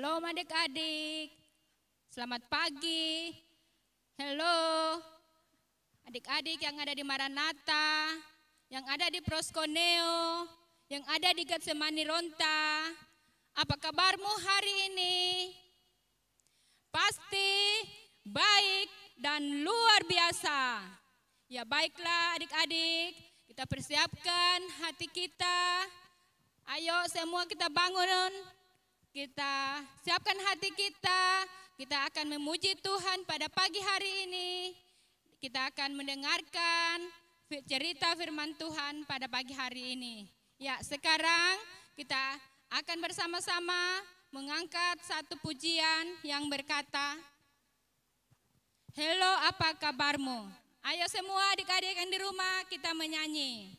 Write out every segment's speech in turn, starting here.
Shalom adik-adik, selamat pagi. Halo adik-adik yang ada di Maranatha, yang ada di Proskoneo, yang ada di Getsemani Ronta. Apa kabarmu hari ini? Pasti baik dan luar biasa. Ya baiklah adik-adik, kita persiapkan hati kita. Ayo semua kita bangun. Kita siapkan hati kita, kita akan memuji Tuhan pada pagi hari ini. Kita akan mendengarkan cerita firman Tuhan pada pagi hari ini. Ya, sekarang kita akan bersama-sama mengangkat satu pujian yang berkata, "Halo, apa kabarmu?" Ayo semua adik-adik yang di rumah kita menyanyi.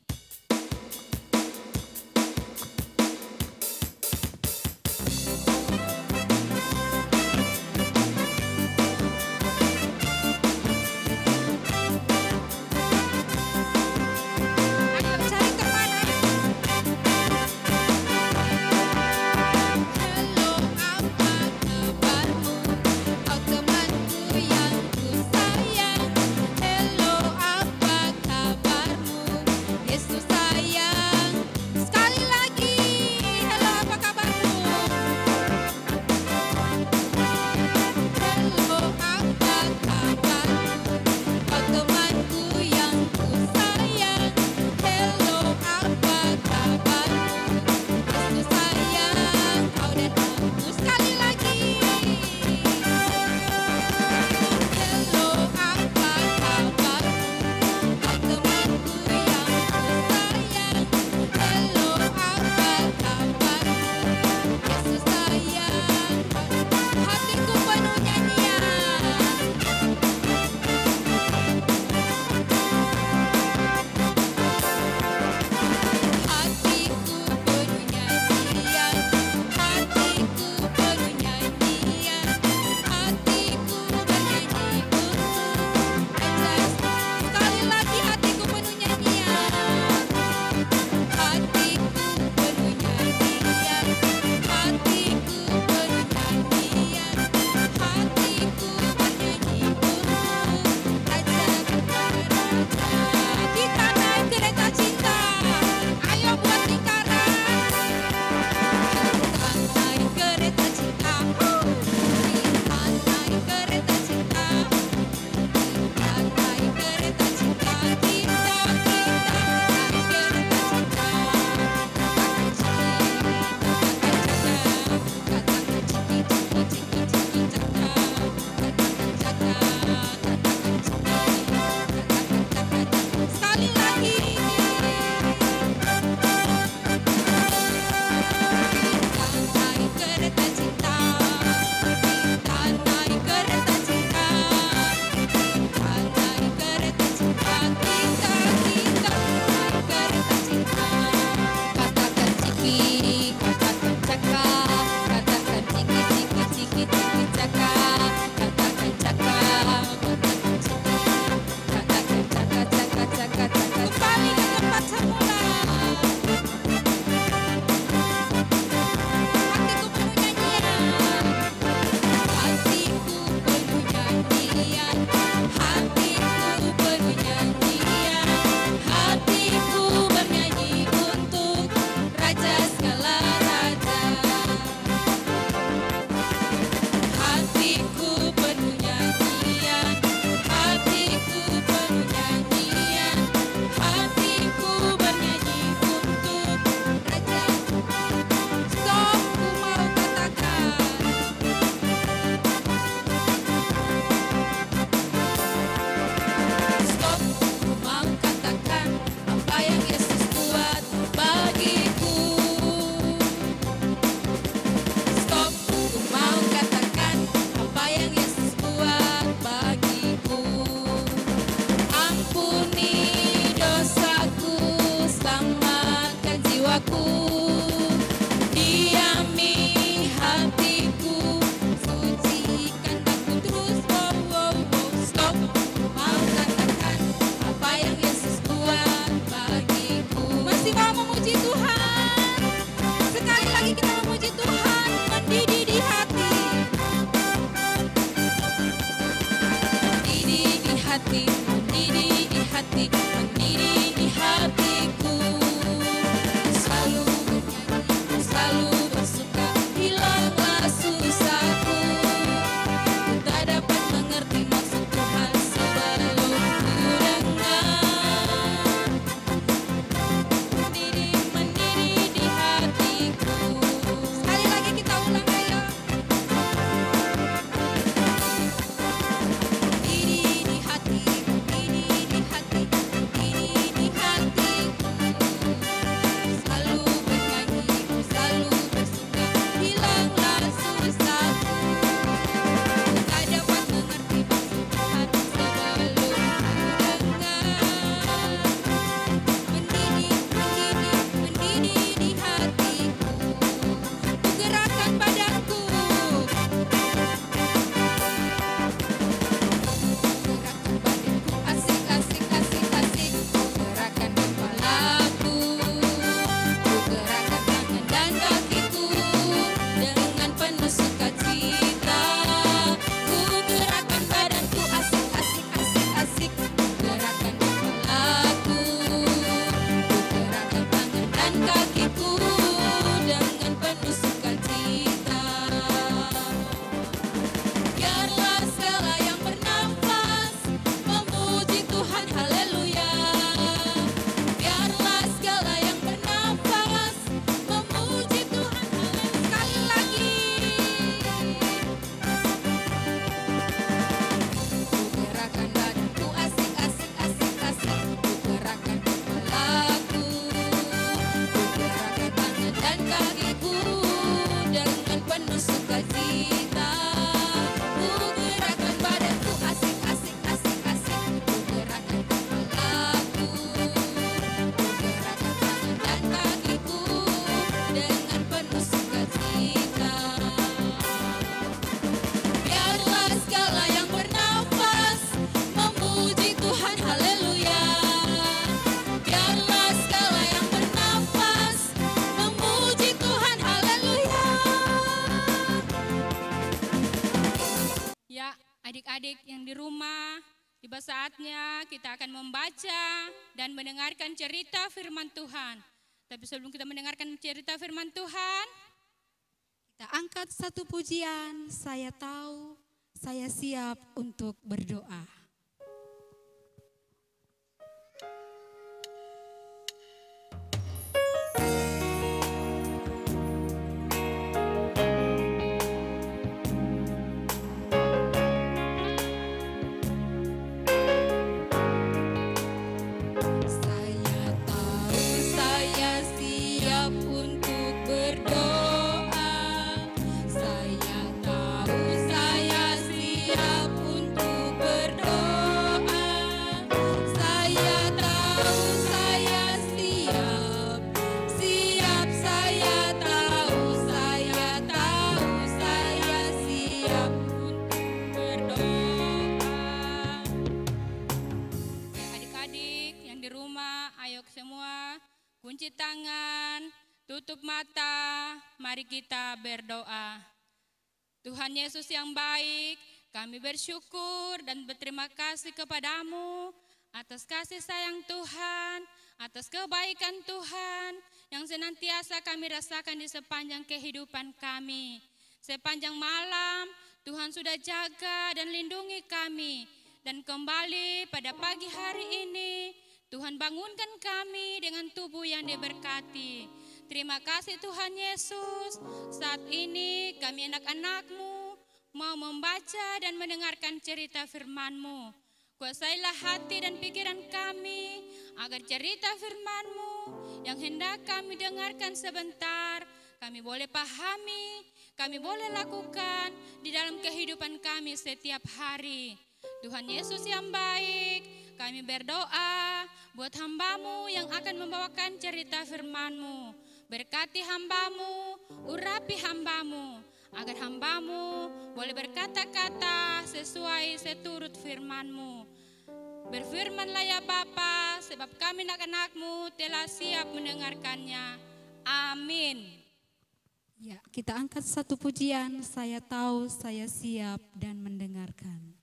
Hello, apa kabarmu? hati, mendidih di hati, mendidih di hatiku. Selalu bernyanyi, selalu bersuka, hilanglah susahku. Ku tak dapat mengerti maksud Tuhan sebelum ku dengar. Mendidih di hatiku. Sekali lagi kita ulang, ayo. Mendidih di hati, mendidih di hati, mendidih di hatiku. Selalu bernyanyi, selalu bersuka, hilanglah susahku. Tak dapat mengerti maksud Tuhan sebelum ku dengar. Mendidih, mendidih, mendidih di hatiku. Ku gerakkan badanku. Gerakkan badanku, asik, asik, asik, asik. Ku gerakkan kepalaku. Ku gerakkan tangan dan kakiku dengan penuh sukacita. Ku gerakkan badanku, asik, asik, asik, asik. Ku gerakkan kepalaku. Ku gerakkan tangan dan kakiku dengan penuh sukacita. Biarlah segala yang bernafas memuji Tuhan, haleluya. Biarlah segala yang bernafas memuji Tuhan, haleluya. Sekali lagi. Ku gerakkan badanku, asik, asik, asik, asik. Ku gerakkan kepalaku. Ku gerakkan tangan dan kakiku dengan penuh sukacita. Ku gerakkan badanku, asik, asik, asik, asik. Ku gerakkan kepalaku. Ku gerakkan tangan dan kakiku dengan penuh sukacita. Biarlah segala yang bernafas memuji Tuhan, haleluya. Biarlah segala yang bernafas memuji Tuhan, haleluya. Ya, adik-adik yang di rumah, tiba saatnya kita akan membaca dan mendengarkan cerita firman Tuhan. Tapi sebelum kita mendengarkan cerita firman Tuhan, Kita angkat satu pujian, saya tahu, saya siap untuk berdoa. saya tahu saya siap untuk berdoa. Saya tahu saya siap untuk berdoa. Saya tahu saya siap, siap. Saya tahu saya siap untuk berdoa. Ya, adik-adik yang di rumah, ayo semua kunci tangan, tutup mata, mari kita berdoa. Tuhan Yesus yang baik, kami bersyukur dan berterima kasih kepadamu atas kasih sayang Tuhan, atas kebaikan Tuhan yang senantiasa kami rasakan di sepanjang kehidupan kami. Sepanjang malam Tuhan sudah jaga dan lindungi kami. Dan kembali pada pagi hari ini, Tuhan bangunkan kami dengan tubuh yang diberkati. Terima kasih Tuhan Yesus. Saat ini kami anak-anak-Mu mau membaca dan mendengarkan cerita firman-Mu. Kuasailah hati dan pikiran kami agar cerita firman-Mu yang hendak kami dengarkan sebentar, kami boleh pahami, kami boleh lakukan di dalam kehidupan kami setiap hari. Tuhan Yesus yang baik, kami berdoa buat hamba-Mu yang akan membawakan cerita firman-Mu. Berkati hamba-Mu, urapi hamba-Mu, agar hamba-Mu boleh berkata-kata sesuai seturut firman-Mu. Berfirmanlah ya Bapa, sebab kami anak-anak-Mu telah siap mendengarkannya. Amin. Ya, kita angkat satu pujian, saya tahu, saya siap dan mendengarkan.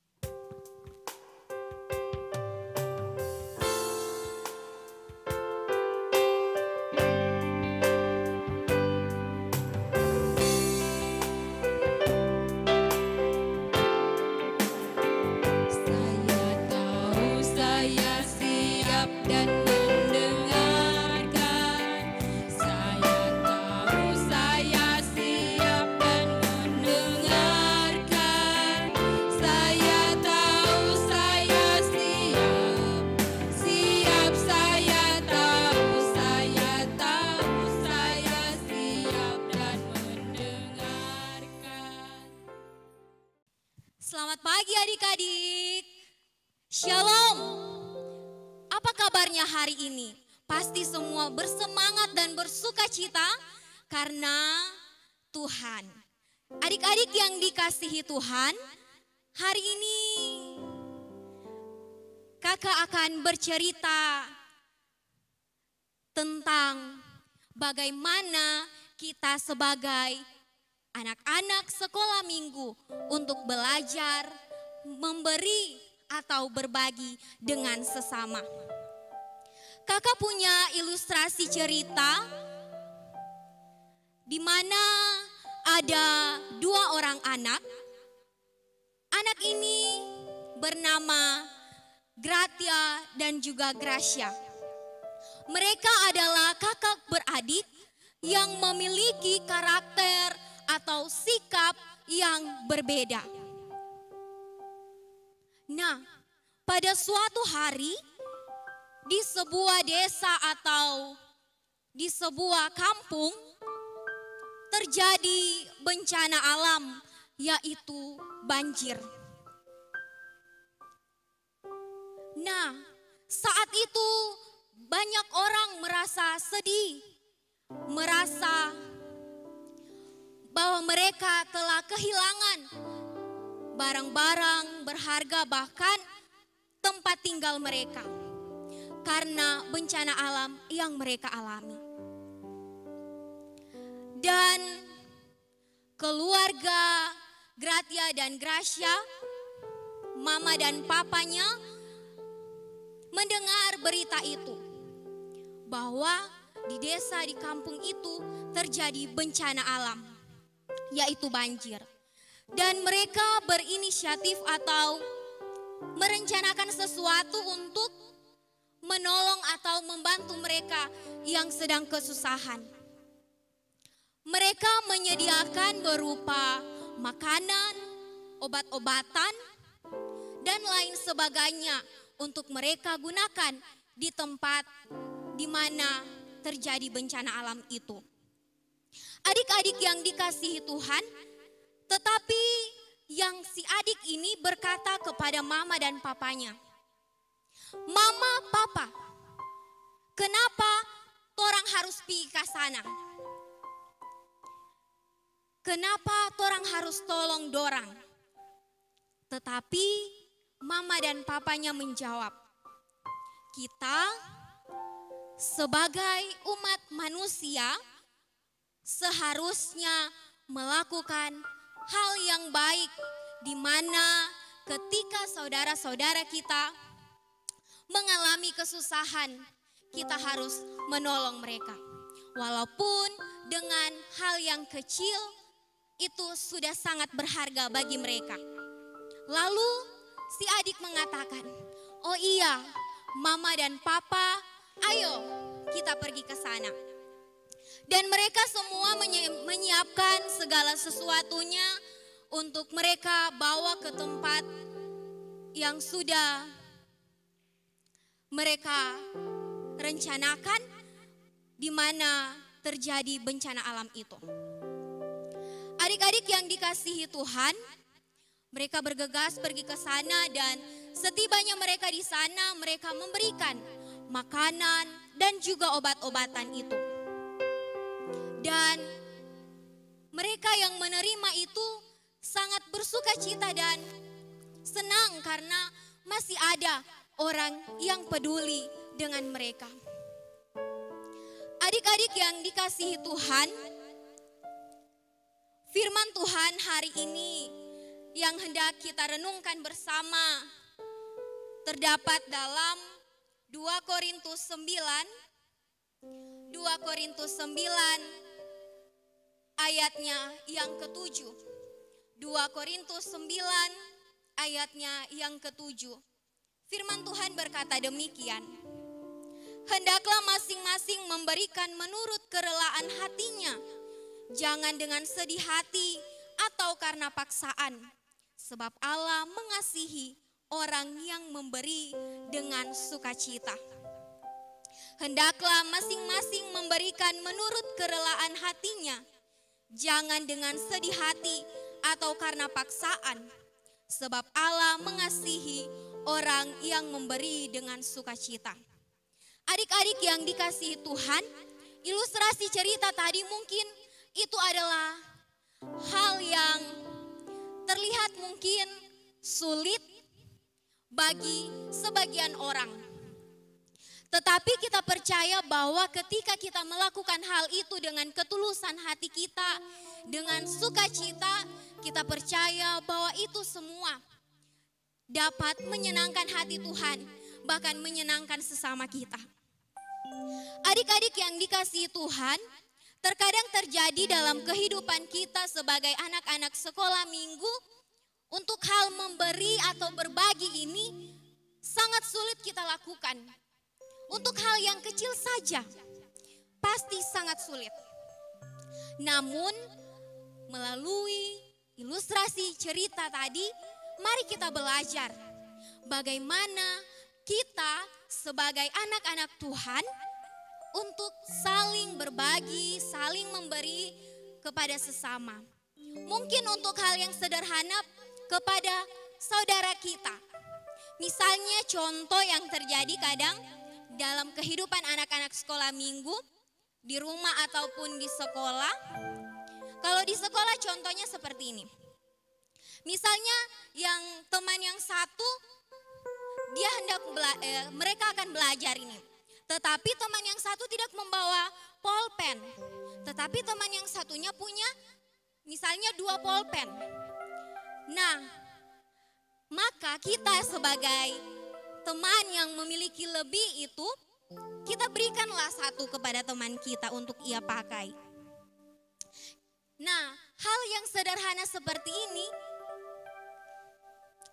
Selamat pagi adik-adik. Shalom. Apa kabarnya hari ini? Pasti semua bersemangat dan bersuka cita karena Tuhan. Adik-adik yang dikasihi Tuhan, hari ini kakak akan bercerita tentang bagaimana kita sebagai anak-anak sekolah minggu untuk belajar, memberi atau berbagi dengan sesama. Kakak punya ilustrasi cerita di mana ada 2 orang anak. Anak ini bernama Gratia dan juga Gracia. Mereka adalah kakak beradik yang memiliki karakter atau sikap yang berbeda. Nah, pada suatu hari di sebuah desa atau di sebuah kampung terjadi bencana alam, yaitu banjir. Nah, saat itu banyak orang merasa sedih, merasa bahwa mereka telah kehilangan barang-barang berharga, bahkan tempat tinggal mereka karena bencana alam yang mereka alami. Dan keluarga Gratia dan Gracia, mama dan papanya, mendengar berita itu bahwa di desa di kampung itu terjadi bencana alam, yaitu banjir. Dan mereka berinisiatif atau merencanakan sesuatu untuk menolong atau membantu mereka yang sedang kesusahan. Mereka menyediakan berupa makanan, obat-obatan, dan lain sebagainya untuk mereka gunakan di tempat di mana terjadi bencana alam itu. Adik-adik yang dikasihi Tuhan, tetapi yang si adik ini berkata kepada mama dan papanya, "Mama, papa, kenapa torang harus pergi ke sana? Kenapa torang harus tolong dorang?" Tetapi mama dan papanya menjawab, "Kita sebagai umat manusia seharusnya melakukan hal yang baik, di mana ketika saudara-saudara kita mengalami kesusahan, kita harus menolong mereka. Walaupun dengan hal yang kecil, itu sudah sangat berharga bagi mereka." Lalu si adik mengatakan, "Oh iya, mama dan papa, ayo kita pergi ke sana." Dan mereka semua menyiapkan segala sesuatunya untuk mereka bawa ke tempat yang sudah mereka rencanakan, di mana terjadi bencana alam itu. Adik-adik yang dikasihi Tuhan, mereka bergegas pergi ke sana, dan setibanya mereka di sana, mereka memberikan makanan dan juga obat-obatan itu. Dan mereka yang menerima itu sangat bersuka cita dan senang karena masih ada orang yang peduli dengan mereka. Adik-adik yang dikasihi Tuhan, firman Tuhan hari ini yang hendak kita renungkan bersama terdapat dalam 2 Korintus 9 ayatnya yang ke-7. 2 Korintus 9 ayatnya yang ke-7. Firman Tuhan berkata demikian, "Hendaklah masing-masing memberikan menurut kerelaan hatinya, jangan dengan sedih hati atau karena paksaan, sebab Allah mengasihi orang yang memberi dengan sukacita." Hendaklah masing-masing memberikan menurut kerelaan hatinya, jangan dengan sedih hati atau karena paksaan, sebab Allah mengasihi orang yang memberi dengan sukacita. Adik-adik yang dikasihi Tuhan, ilustrasi cerita tadi mungkin itu adalah hal yang terlihat mungkin sulit bagi sebagian orang. Tetapi kita percaya bahwa ketika kita melakukan hal itu dengan ketulusan hati kita, dengan sukacita, kita percaya bahwa itu semua dapat menyenangkan hati Tuhan, bahkan menyenangkan sesama kita. Adik-adik yang dikasihi Tuhan, terkadang terjadi dalam kehidupan kita sebagai anak-anak sekolah minggu, untuk hal memberi atau berbagi ini sangat sulit kita lakukan. Untuk hal yang kecil saja, pasti sangat sulit. Namun, melalui ilustrasi cerita tadi, mari kita belajar bagaimana kita sebagai anak-anak Tuhan untuk saling berbagi, saling memberi kepada sesama. Mungkin untuk hal yang sederhana kepada saudara kita. Misalnya contoh yang terjadi kadang dalam kehidupan anak-anak sekolah minggu, di rumah ataupun di sekolah. Kalau di sekolah contohnya seperti ini. Misalnya yang teman yang satu, dia hendak mereka akan belajar ini. Tetapi teman yang satu tidak membawa pulpen. Tetapi teman yang satunya punya misalnya 2 pulpen. Nah, maka kita sebagai teman yang memiliki lebih itu, kita berikanlah satu kepada teman kita untuk ia pakai. Nah, hal yang sederhana seperti ini,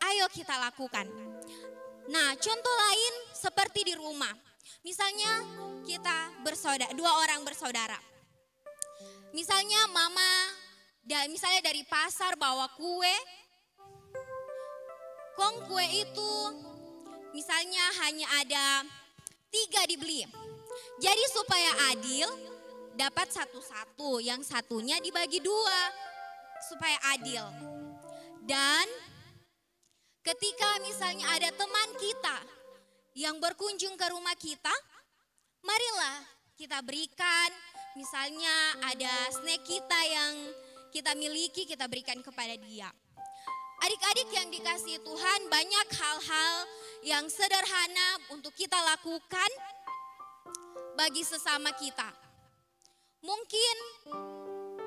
ayo kita lakukan. Nah, contoh lain seperti di rumah. Misalnya kita bersaudara, 2 orang bersaudara. Misalnya mama, misalnya dari pasar bawa kue. Kue itu misalnya hanya ada 3 dibeli. Jadi supaya adil, dapat satu-satu, yang satunya dibagi 2 supaya adil. Dan ketika misalnya ada teman kita yang berkunjung ke rumah kita, marilah kita berikan, misalnya ada snack kita yang kita miliki, kita berikan kepada dia. Adik-adik yang dikasihi Tuhan, banyak hal-hal yang sederhana untuk kita lakukan bagi sesama kita. Mungkin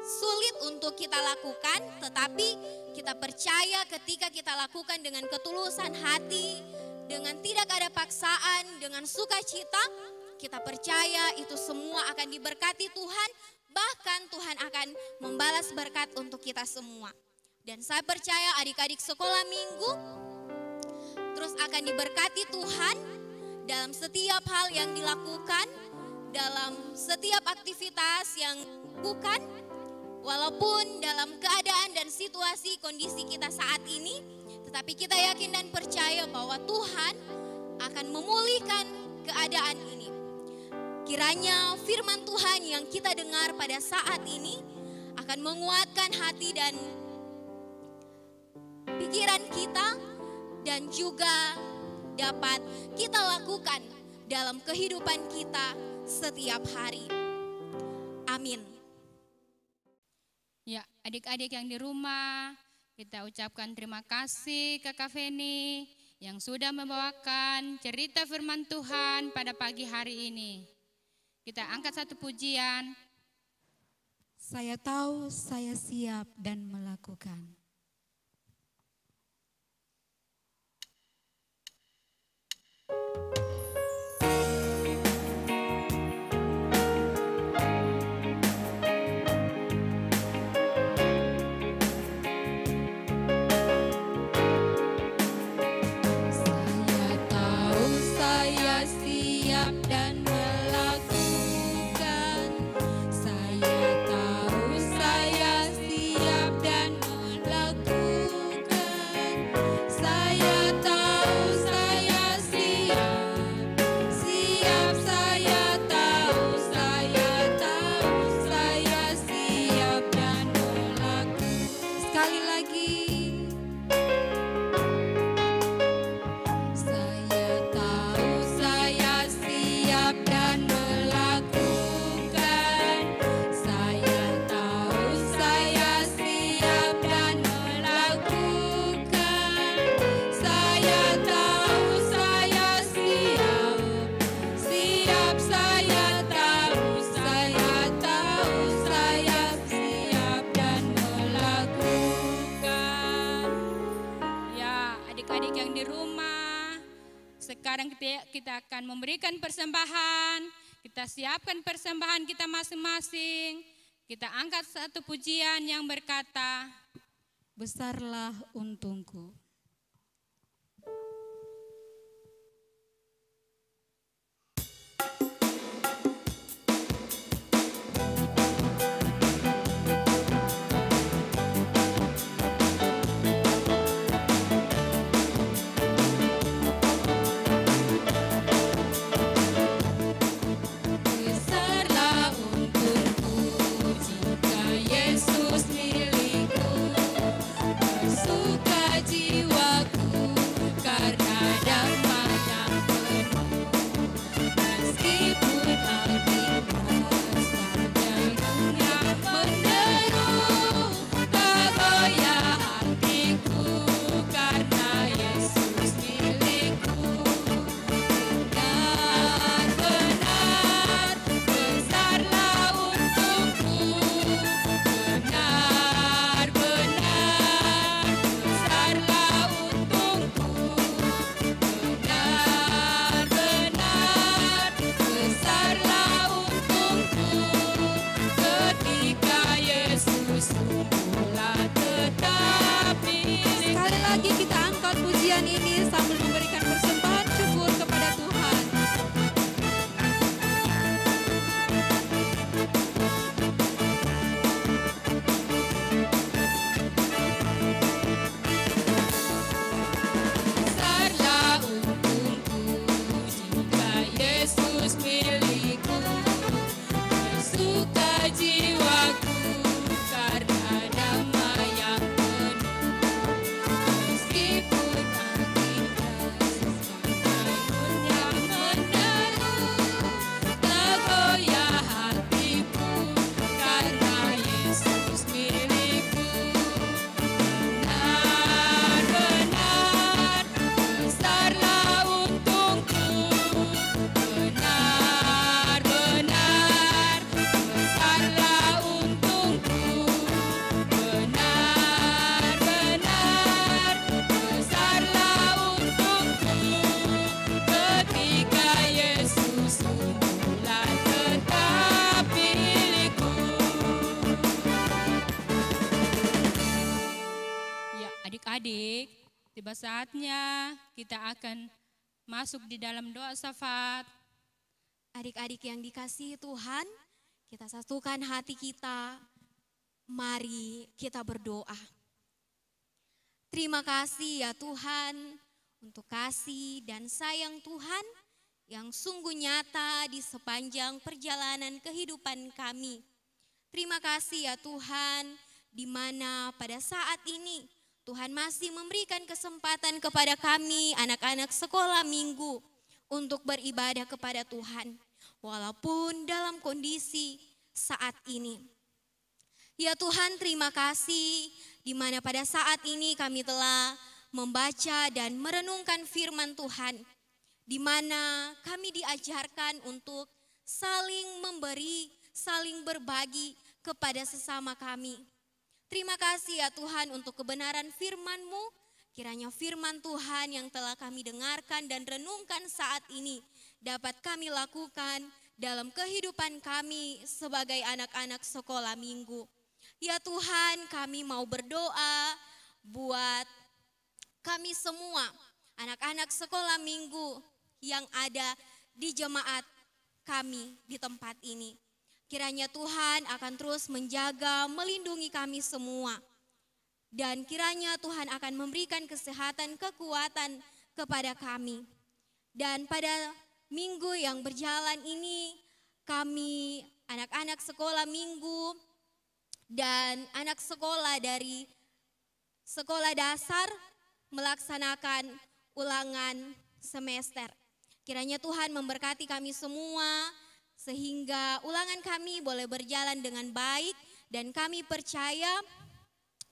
sulit untuk kita lakukan, tetapi kita percaya ketika kita lakukan dengan ketulusan hati, dengan tidak ada paksaan, dengan sukacita, kita percaya itu semua akan diberkati Tuhan, bahkan Tuhan akan membalas berkat untuk kita semua. Dan saya percaya adik-adik sekolah minggu terus akan diberkati Tuhan dalam setiap hal yang dilakukan, dalam setiap aktivitas yang dilakukan, walaupun dalam keadaan dan situasi kondisi kita saat ini, tetapi kita yakin dan percaya bahwa Tuhan akan memulihkan keadaan ini. Kiranya firman Tuhan yang kita dengar pada saat ini akan menguatkan hati dan pikiran kita, dan juga dapat kita lakukan dalam kehidupan kita setiap hari. Amin. Ya, adik-adik yang di rumah, kita ucapkan terima kasih ke Kak Feni yang sudah membawakan cerita firman Tuhan pada pagi hari ini. Kita angkat satu pujian. Saya tahu saya siap dan melakukan. Saya tahu saya siap dan melakukan. adik-adik yang di rumah. Sekarang kita akan memberikan persembahan. Kita siapkan persembahan kita masing-masing. Kita angkat satu pujian yang berkata, Besarlah untungku. besarlah untungku jika Yesus milikku. Bersuka jiwaku karena damai yang penuh. Meskipun aktivitas dan dunia menderu, tak goyah hatiku karena Yesus milikku. Benar-benar besarlah untungku. Benar-benar besarlah untungku. Benar-benar besarlah untungku. Ketika Yesus sungguhlah tetap milikku. Sekali lagi kita angkat pujian ini sambil memberikan persembahan syukur kepada Tuhan. Besarlah untungku jika Yesus milikku. Bersuka jiwaku karena damai yang penuh. Meskipun aktivitas dunia menderu, tak goyah hatiku karena Yesus milikku. Benar-benar besarlah untungku. Benar-benar besarlah untungku. Benar-benar besarlah untungku. Ketika Yesus sungguhlah tetap milikku. Ya, adik-adik, tiba saatnya kita akan masuk di dalam doa syafaat. Adik-adik yang dikasihi Tuhan, kita satukan hati kita. Mari kita berdoa. Terima kasih ya Tuhan untuk kasih dan sayang Tuhan yang sungguh nyata di sepanjang perjalanan kehidupan kami. Terima kasih ya Tuhan, di mana pada saat ini Tuhan masih memberikan kesempatan kepada kami anak-anak sekolah minggu untuk beribadah kepada Tuhan. Walaupun dalam kondisi saat ini. Ya Tuhan, terima kasih di mana pada saat ini kami telah membaca dan merenungkan firman Tuhan. Di mana kami diajarkan untuk saling memberi, saling berbagi kepada sesama kami. Terima kasih ya Tuhan untuk kebenaran firman-Mu. Kiranya firman Tuhan yang telah kami dengarkan dan renungkan saat ini dapat kami lakukan dalam kehidupan kami sebagai anak-anak sekolah minggu. Ya Tuhan, kami mau berdoa buat kami semua, anak-anak sekolah minggu yang ada di jemaat kami di tempat ini. Kiranya Tuhan akan terus menjaga, melindungi kami semua. Dan kiranya Tuhan akan memberikan kesehatan, kekuatan kepada kami. Dan pada minggu yang berjalan ini, kami anak-anak sekolah minggu dan anak sekolah dari sekolah dasar melaksanakan ulangan semester. Kiranya Tuhan memberkati kami semua sehingga ulangan kami boleh berjalan dengan baik dan kami percaya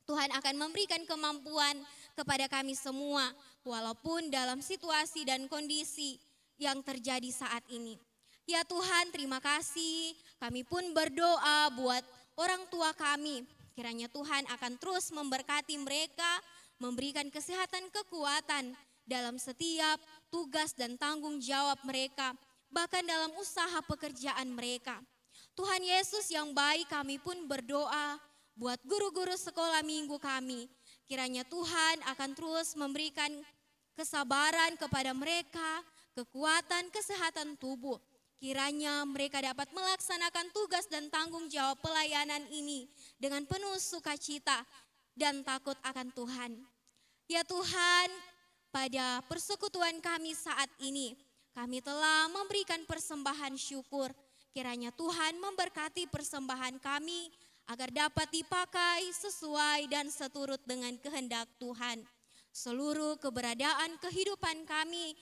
Tuhan akan memberikan kemampuan kepada kami semua walaupun dalam situasi dan kondisi yang terjadi saat ini. Ya Tuhan, terima kasih. Kami pun berdoa buat orang tua kami. Kiranya Tuhan akan terus memberkati mereka, memberikan kesehatan, kekuatan, dalam setiap tugas dan tanggung jawab mereka, bahkan dalam usaha pekerjaan mereka. Tuhan Yesus yang baik, kami pun berdoa buat guru-guru sekolah minggu kami. Kiranya Tuhan akan terus memberikan kesabaran kepada mereka, kekuatan, kesehatan tubuh. Kiranya mereka dapat melaksanakan tugas dan tanggung jawab pelayanan ini dengan penuh sukacita dan takut akan Tuhan. Ya Tuhan, pada persekutuan kami saat ini, kami telah memberikan persembahan syukur. Kiranya Tuhan memberkati persembahan kami agar dapat dipakai sesuai dan seturut dengan kehendak Tuhan. Seluruh keberadaan kehidupan kami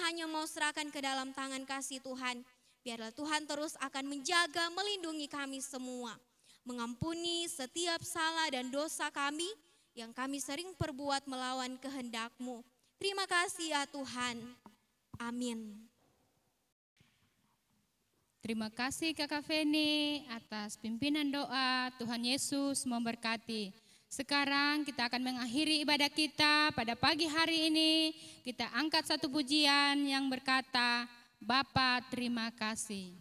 hanya mau serahkan ke dalam tangan kasih Tuhan. Biarlah Tuhan terus akan menjaga, melindungi kami semua. Mengampuni setiap salah dan dosa kami yang kami sering perbuat melawan kehendak-Mu. Terima kasih ya Tuhan. Amin. Terima kasih Kakak Feni atas pimpinan doa. Tuhan Yesus memberkati. Sekarang kita akan mengakhiri ibadah kita pada pagi hari ini. Kita angkat satu pujian yang berkata, Bapa terima kasih.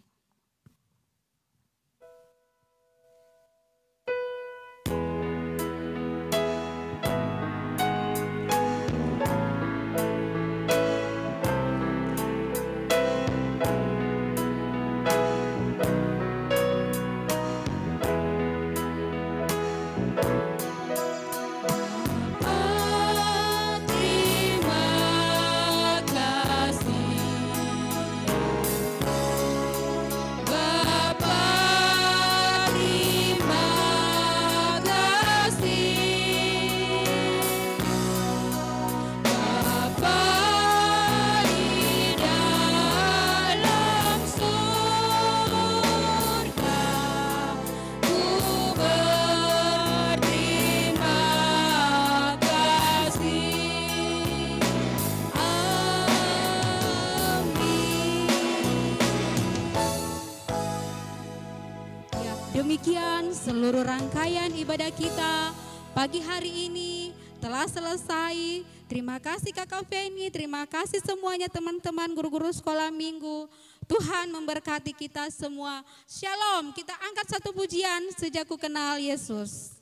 Demikian seluruh rangkaian ibadah kita pagi hari ini telah selesai. Terima kasih Kakak Feni, terima kasih semuanya teman-teman guru-guru sekolah minggu. Tuhan memberkati kita semua. Shalom, kita angkat satu pujian, Sejak Ku Kenal Yesus.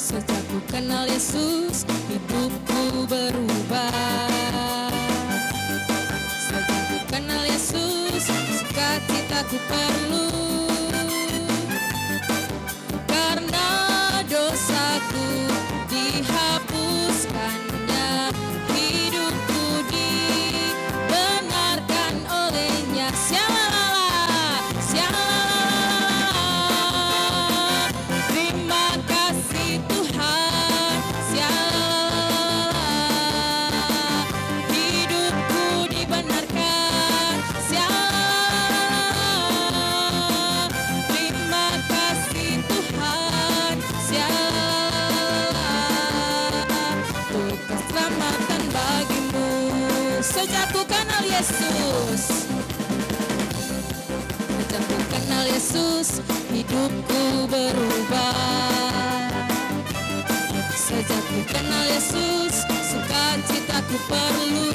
Sejak ku kenal Yesus, hidupku berubah. Sejak ku kenal Yesus, sukacitaku perlu. Karena dosaku dihapuskannya, hidupku dibenarkan olehnya. Shalala, shalala. Terima kasih Tuhan, shalala. Hidupku dibenarkan, shalala. Terima kasih Tuhan, shalala. Untuk keselamatan bagimu, sejak ku kenal Yesus. Sejak ku kenal Yesus, hidupku berubah. Sejak ku kenal Yesus, sukacitaku perlu.